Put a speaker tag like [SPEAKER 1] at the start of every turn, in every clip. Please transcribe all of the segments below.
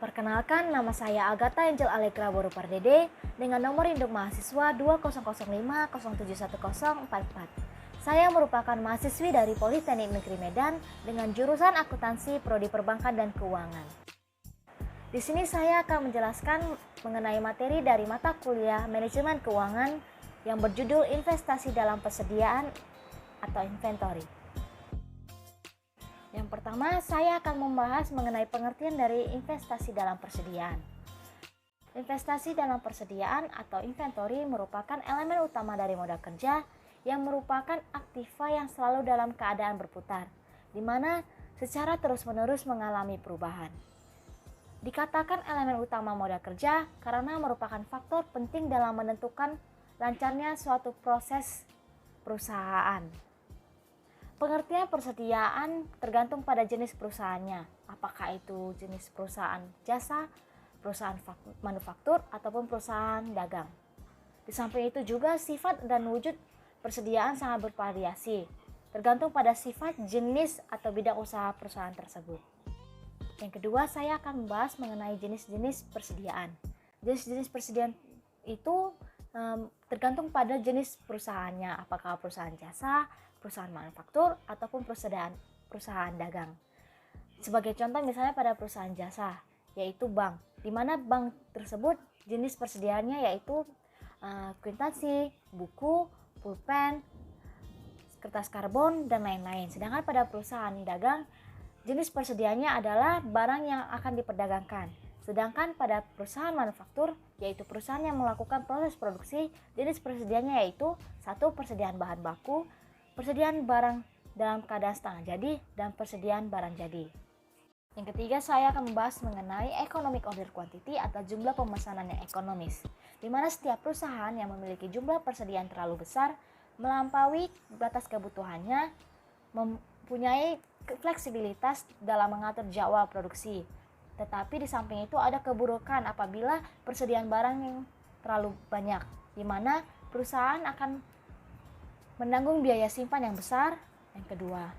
[SPEAKER 1] Perkenalkan, nama saya Agatha Angel Allegra Boru Pardede dengan nomor induk mahasiswa 2005071044. Saya merupakan mahasiswi dari Politeknik Negeri Medan dengan jurusan Akuntansi Prodi Perbankan dan Keuangan. Di sini saya akan menjelaskan mengenai materi dari mata kuliah Manajemen Keuangan yang berjudul Investasi dalam Persediaan atau Inventory. Yang pertama, saya akan membahas mengenai pengertian dari investasi dalam persediaan. Investasi dalam persediaan atau inventory merupakan elemen utama dari modal kerja yang merupakan aktiva yang selalu dalam keadaan berputar, di mana secara terus-menerus mengalami perubahan. Dikatakan elemen utama modal kerja karena merupakan faktor penting dalam menentukan lancarnya suatu proses perusahaan. Pengertian persediaan tergantung pada jenis perusahaannya, apakah itu jenis perusahaan jasa, perusahaan manufaktur, ataupun perusahaan dagang. Di samping itu juga sifat dan wujud persediaan sangat bervariasi, tergantung pada sifat, jenis, atau bidang usaha perusahaan tersebut. Yang kedua, saya akan membahas mengenai jenis-jenis persediaan. Jenis-jenis persediaan itu tergantung pada jenis perusahaannya, apakah perusahaan jasa, perusahaan manufaktur, ataupun perusahaan dagang. Sebagai contoh misalnya pada perusahaan jasa, yaitu bank, di mana bank tersebut jenis persediaannya yaitu kwitansi, buku, pulpen, kertas karbon, dan lain-lain. Sedangkan pada perusahaan dagang, jenis persediaannya adalah barang yang akan diperdagangkan. Sedangkan pada perusahaan manufaktur, yaitu perusahaan yang melakukan proses produksi, jenis persediaannya yaitu satu, persediaan bahan baku, persediaan barang dalam keadaan setengah jadi, dan persediaan barang jadi. Yang ketiga, saya akan membahas mengenai economic order quantity atau jumlah pemesanan yang ekonomis, di mana setiap perusahaan yang memiliki jumlah persediaan terlalu besar melampaui batas kebutuhannya, mempunyai fleksibilitas dalam mengatur jadwal produksi. Tetapi di samping itu ada keburukan apabila persediaan barang yang terlalu banyak, di mana perusahaan akan menanggung biaya simpan yang besar. Yang kedua,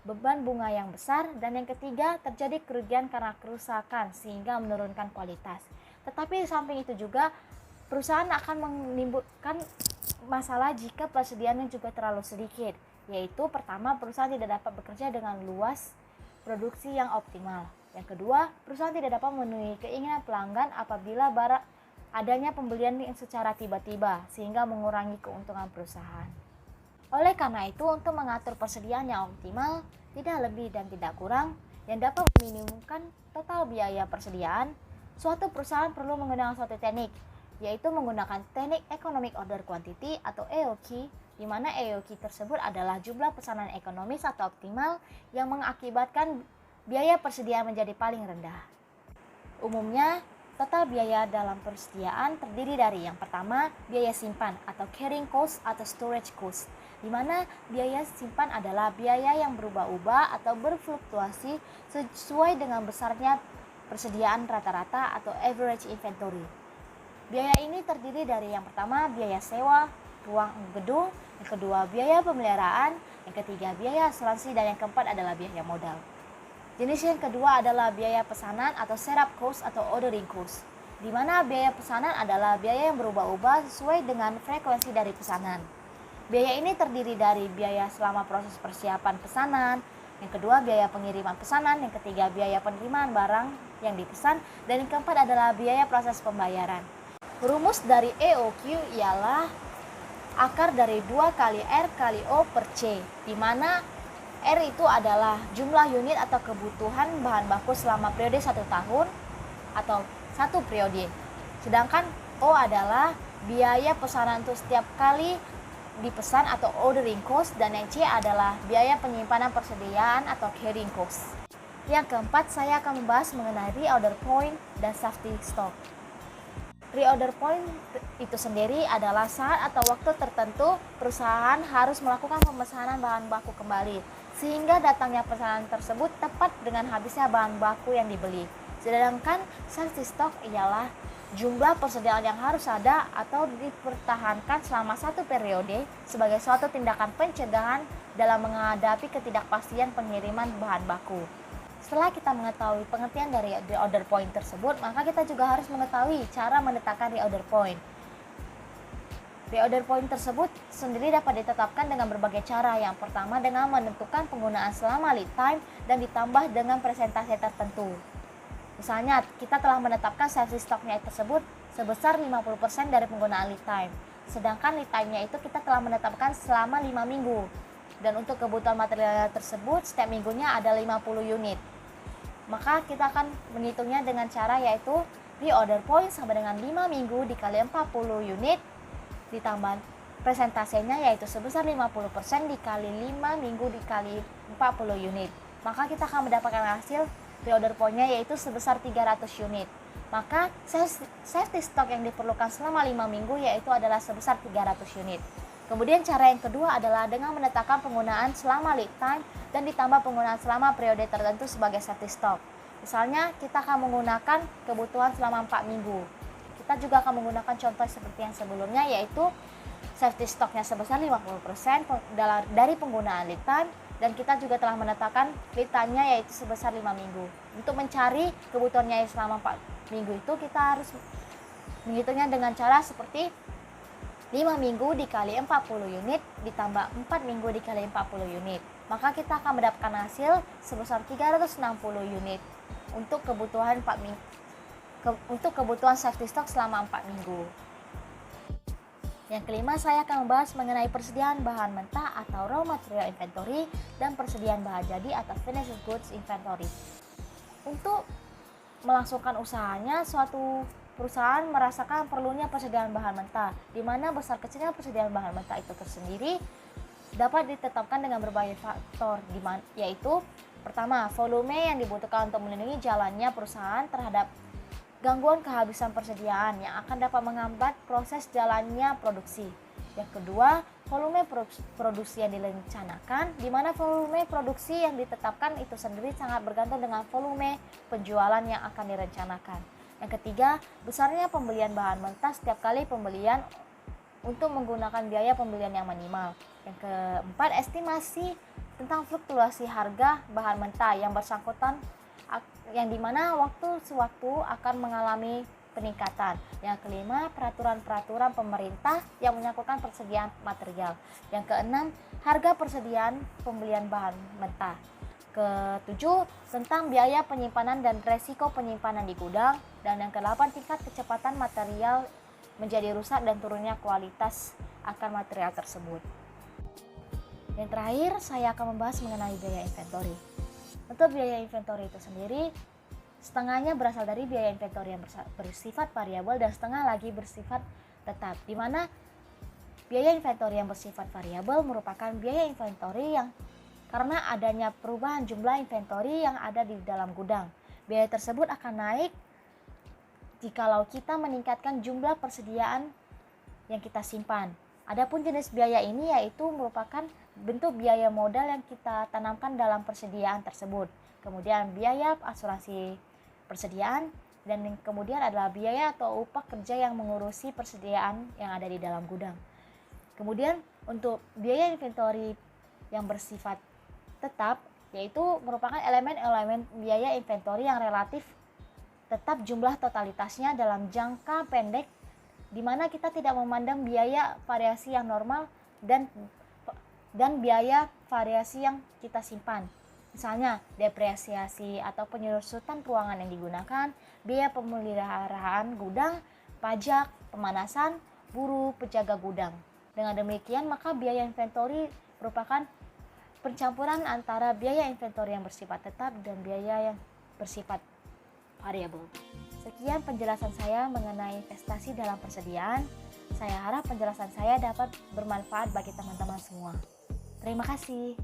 [SPEAKER 1] beban bunga yang besar. Dan yang ketiga, terjadi kerugian karena kerusakan sehingga menurunkan kualitas. Tetapi di samping itu juga perusahaan akan menimbulkan masalah jika persediaannya juga terlalu sedikit, yaitu pertama, perusahaan tidak dapat bekerja dengan luas produksi yang optimal. Yang kedua, perusahaan tidak dapat memenuhi keinginan pelanggan apabila adanya pembelian secara tiba-tiba sehingga mengurangi keuntungan perusahaan. Oleh karena itu, untuk mengatur persediaan yang optimal, tidak lebih dan tidak kurang, yang dapat meminimumkan total biaya persediaan, suatu perusahaan perlu menggunakan suatu teknik, yaitu menggunakan teknik Economic Order Quantity atau EOQ, di mana EOQ tersebut adalah jumlah pesanan ekonomis atau optimal yang mengakibatkan biaya persediaan menjadi paling rendah. Umumnya, total biaya dalam persediaan terdiri dari yang pertama, biaya simpan atau carrying cost atau storage cost, di mana biaya simpan adalah biaya yang berubah-ubah atau berfluktuasi sesuai dengan besarnya persediaan rata-rata atau average inventory. Biaya ini terdiri dari yang pertama, biaya sewa ruang gedung, yang kedua biaya pemeliharaan, yang ketiga biaya asuransi, dan yang keempat adalah biaya modal. Jenis yang kedua adalah biaya pesanan atau setup cost atau ordering cost, di mana biaya pesanan adalah biaya yang berubah-ubah sesuai dengan frekuensi dari pesanan. Biaya ini terdiri dari biaya selama proses persiapan pesanan, yang kedua biaya pengiriman pesanan, yang ketiga biaya penerimaan barang yang dipesan, dan yang keempat adalah biaya proses pembayaran. Rumus dari EOQ ialah akar dari 2 kali R kali O per C, di mana R itu adalah jumlah unit atau kebutuhan bahan baku selama periode 1 tahun atau 1 periode. Sedangkan O adalah biaya pesanan untuk setiap kali dipesan atau ordering cost, dan yang C adalah biaya penyimpanan persediaan atau carrying cost. Yang keempat, saya akan membahas mengenai reorder point dan safety stock. Reorder point itu sendiri adalah saat atau waktu tertentu perusahaan harus melakukan pemesanan bahan baku kembali, sehingga datangnya pesanan tersebut tepat dengan habisnya bahan baku yang dibeli. Sedangkan safety stock ialah jumlah persediaan yang harus ada atau dipertahankan selama 1 periode sebagai suatu tindakan pencegahan dalam menghadapi ketidakpastian pengiriman bahan baku. Setelah kita mengetahui pengertian dari reorder point tersebut, maka kita juga harus mengetahui cara menetapkan reorder point. Reorder point tersebut sendiri dapat ditetapkan dengan berbagai cara. Yang pertama dengan menentukan penggunaan selama lead time dan ditambah dengan presentasi tertentu. Misalnya, kita telah menetapkan safety stocknya tersebut sebesar 50% dari penggunaan lead time. Sedangkan lead time-nya itu kita telah menetapkan selama 5 minggu. Dan untuk kebutuhan material tersebut, setiap minggunya ada 50 unit. Maka kita akan menghitungnya dengan cara yaitu reorder point sama dengan 5 minggu dikali 40 unit ditambah presentasinya yaitu sebesar 50% dikali 5 minggu dikali 40 unit. Maka kita akan mendapatkan hasil reorder point-nya yaitu sebesar 300 unit. Maka safety stock yang diperlukan selama 5 minggu yaitu adalah sebesar 300 unit. Kemudian cara yang kedua adalah dengan menetapkan penggunaan selama lead time dan ditambah penggunaan selama periode tertentu sebagai safety stock. Misalnya kita akan menggunakan kebutuhan selama 4 minggu. Kita juga akan menggunakan contoh seperti yang sebelumnya yaitu safety stocknya sebesar 50% dari penggunaan lead time dan kita juga telah menetapkan lead time-nya yaitu sebesar 5 minggu. Untuk mencari kebutuhannya selama 4 minggu itu kita harus menghitungnya dengan cara seperti 5 minggu dikali 40 unit ditambah 4 minggu dikali 40 unit. Maka kita akan mendapatkan hasil sebesar 360 unit untuk kebutuhan 4 minggu. Untuk kebutuhan safety stock selama 4 minggu. Yang kelima, saya akan membahas mengenai persediaan bahan mentah atau raw material inventory dan persediaan bahan jadi atau finished goods inventory. Untuk melangsungkan usahanya, suatu perusahaan merasakan perlunya persediaan bahan mentah, di mana besar kecilnya persediaan bahan mentah itu tersendiri dapat ditetapkan dengan berbagai faktor, yaitu pertama, volume yang dibutuhkan untuk melindungi jalannya perusahaan terhadap gangguan kehabisan persediaan yang akan dapat menghambat proses jalannya produksi. Yang kedua, volume produksi yang direncanakan, di mana volume produksi yang ditetapkan itu sendiri sangat bergantung dengan volume penjualan yang akan direncanakan. Yang ketiga, besarnya pembelian bahan mentah setiap kali pembelian untuk menggunakan biaya pembelian yang minimal. Yang keempat, estimasi tentang fluktuasi harga bahan mentah yang bersangkutan yang dimana waktu sewaktu akan mengalami peningkatan. Yang kelima, peraturan-peraturan pemerintah yang menyangkutkan persediaan material. Yang keenam, harga persediaan pembelian bahan mentah. Ketujuh, tentang biaya penyimpanan dan resiko penyimpanan di gudang. Dan yang kedelapan, tingkat kecepatan material menjadi rusak dan turunnya kualitas akan material tersebut. Yang terakhir, saya akan membahas mengenai biaya inventory. Untuk biaya inventory itu sendiri, setengahnya berasal dari biaya inventory yang bersifat variabel dan setengah lagi bersifat tetap. Di mana biaya inventory yang bersifat variabel merupakan biaya inventory yang karena adanya perubahan jumlah inventory yang ada di dalam gudang. Biaya tersebut akan naik jikalau kita meningkatkan jumlah persediaan yang kita simpan. Adapun jenis biaya ini yaitu merupakan bentuk biaya modal yang kita tanamkan dalam persediaan tersebut. Kemudian biaya asuransi persediaan dan kemudian adalah biaya atau upah kerja yang mengurusi persediaan yang ada di dalam gudang. Kemudian untuk biaya inventory yang bersifat tetap yaitu merupakan elemen-elemen biaya inventory yang relatif tetap jumlah totalitasnya dalam jangka pendek, di mana kita tidak memandang biaya variasi yang normal dan biaya variasi yang kita simpan. Misalnya depresiasi atau penyusutan ruangan yang digunakan, biaya pemeliharaan gudang, pajak, pemanasan, buruh, penjaga gudang. Dengan demikian maka biaya inventory merupakan pencampuran antara biaya inventory yang bersifat tetap dan biaya yang bersifat variabel. Sekian penjelasan saya mengenai investasi dalam persediaan. Saya harap penjelasan saya dapat bermanfaat bagi teman-teman semua. Terima kasih.